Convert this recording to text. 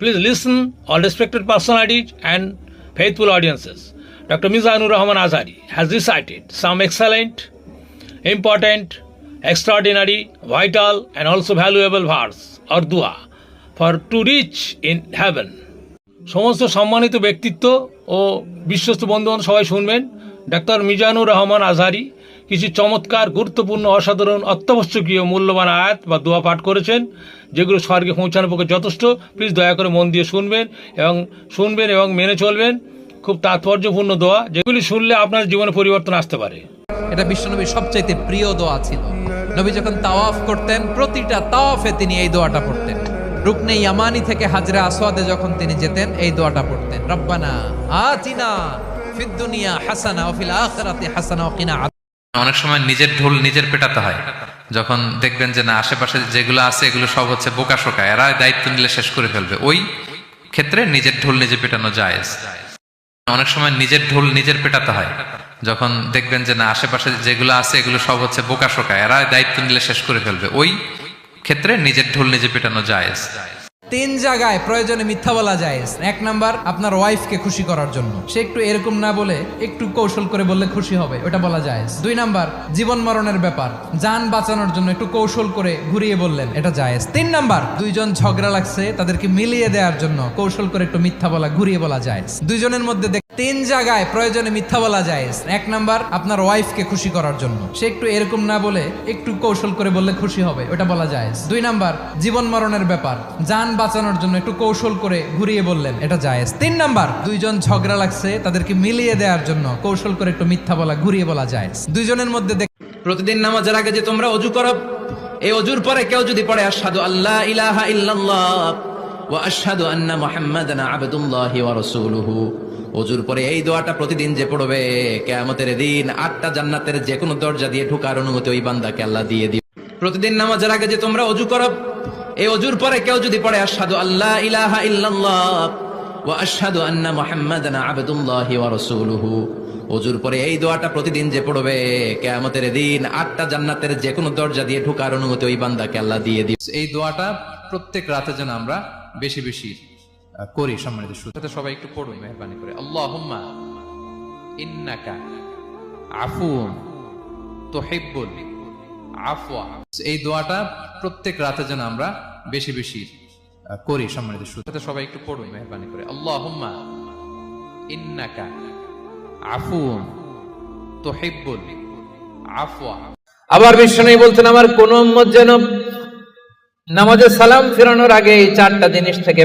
Please listen, all respected personalities and faithful audiences. Dr. Mizanur Rahman Azhari has recited some excellent, important, extraordinary, vital and also valuable verse or dua for to reach in heaven. সমস্ত সম্মানিত ব্যক্তিত্ব ও বিশ্বস্ত বন্ধুগণ সবাই শুনবেন। Doctor Mizanur Rahman Azhari কিছু চমৎকার, গুরুত্বপূর্ণ, অসাধারণ, অত্যাবশ্যকীয় মূল্যবান আয়াত বা দোয়া পাঠ করেছেন, যেগুলো স্বর্গে পৌঁছানোর পক্ষে যথেষ্ট। প্লিজ দয়া করে মন দিয়ে শুনবেন এবং মেনে চলবেন। খুব তাৎপর্যপূর্ণ দোয়া, যেগুলি শুনলে আপনার জীবনে পরিবর্তন আসতে পারে। এটা বিশ্বনবীর সবচাইতে প্রিয় দোয়া ছিল। নবী যখন তাওয়াফ করতেন, প্রতিটা তাওয়াফে তিনি এই দোয়াটা পড়তেন। রুকনে ইয়ামানি থেকে হাজরা আসওয়াদে যখন তিনি যেতেন, এই দোয়াটা পড়তেন, রব্বানা আতিনা ফিদ দুনিয়া হাসানা ওয়া ফিল আখিরাতি হাসানা ওয়া কিনা। অনেক সময় নিজের ঢোল নিজের পেটাতে হয়। যখন দেখবেন যে না, আশেপাশে যেগুলো আছে এগুলো সব হচ্ছে বোকাশোকা, এরা দায়িত্ব নিলে শেষ করে ফেলবে, ওই ক্ষেত্রে নিজের ঢোল নিজে পেটানো জায়েজ। অনেক সময় নিজের ঢোল নিজের পেটাতে হয়। যখন দেখবেন যে না, আশেপাশে যেগুলো আছে এগুলো সব হচ্ছে বোকাশোকা, এরা দায়িত্ব নিলে শেষ করে ফেলবে, ওই ক্ষেত্রে নিজের ঢোল নিজে পেটানো জায়েজ। 3 জায়গায় প্রয়োজনে মিথ্যা বলা যায়। 1 নাম্বার, আপনার ওয়াইফকে খুশি করার জন্য, সে একটু এরকম না বলে একটু কৌশল করে বললে খুশি হবে, ওটা বলা যায়। 2 নাম্বার, জীবন মরণের ব্যাপার, জান বাঁচানোর জন্য একটু কৌশল করে ঘুরিয়ে বললেন, এটা জায়েজ। 3 নাম্বার, দুইজন ঝগড়া লাগছে, তাদেরকে মিলিয়ে দেওয়ার জন্য কৌশল করে একটু মিথ্যা বলা, ঘুরিয়ে বলা যায়। দুইজনের মধ্যে 3 জায়গায় প্রয়োজনে মিথ্যা বলা যায়। 1 নাম্বার, আপনার ওয়াইফকে খুশি করার জন্য, সে একটু এরকম না বলে একটু কৌশল করে বললে খুশি হবে, ওটা বলা যায়। 2 নাম্বার, জীবন মরণের ব্যাপার, জান বাঁচানোর জন্য একটু কৌশল করে ঘুরিয়ে বললেন, এটা জায়েজ। 3 নাম্বার, দুইজন ঝগড়া লাগছে, তাদেরকে মিলিয়ে দেওয়ার জন্য কৌশল করে একটু মিথ্যা বলা, ঘুরিয়ে বলা যায়। দুইজনের মধ্যে প্রতিদিন নামাজের আগে যে তোমরা ওযু করো, এই ওযুর পরে কেউ যদি পড়ে আশহাদু আল্লা ইলাহা ইল্লাল্লাহ ওয়া আশহাদু আন্না মুহাম্মাদান আবদুল্লাহি ওয়া রাসূলুহু, ওযুর পরে এই দোয়াটা প্রতিদিন যে পড়বে, কিয়ামতের দিন 8টা জান্নাতের যে কোনো দরজা দিয়ে ঢোকার অনুমতি ওই বান্দাকে আল্লাহ দিয়ে দিবে। প্রতিদিন নামাজের আগে যে তোমরা ওযু করো, এই ওযুর পরে কেউ যদি পড়ে আশহাদু আল্লা ইলাহা ইল্লাল্লাহ ওয়া আশহাদু আন্না মুহাম্মাদান আবদুল্লাহি ওয়া রাসূলুহু, ওযুর পরে এই দোয়াটা প্রতিদিন যে পড়বে, কিয়ামতের দিন 8টা জান্নাতের যে কোনো দরজা দিয়ে ঢোকার অনুমতি ওই বান্দাকে আল্লাহ দিয়ে দিবে। এই দোয়াটা প্রত্যেক রাতে যেন আমরা বেশি বেশি করি। সম্মানিত শ্রোতা, সবাই একটু পড়ুন মেহেরবানি করে। আল্লাহুম্মা ইন্নাকা আফুউন তুহিব্বুল আফওয়া। এই দোয়াটা প্রত্যেক রাতে যেন আমরা বেশি বেশি করি। সম্মানিত শ্রোতা, সবাই একটু পড়ুন মেহেরবানি করে। আল্লাহুম্মা ইন্নাকা আফুউন তুহিব্বুল আফওয়া। আবার বিষ্ণু বলতেন, আমার কোন উম্মত যেন নামাজে সালাম ফেরানোর আগে এই 4টা জিনিস থেকে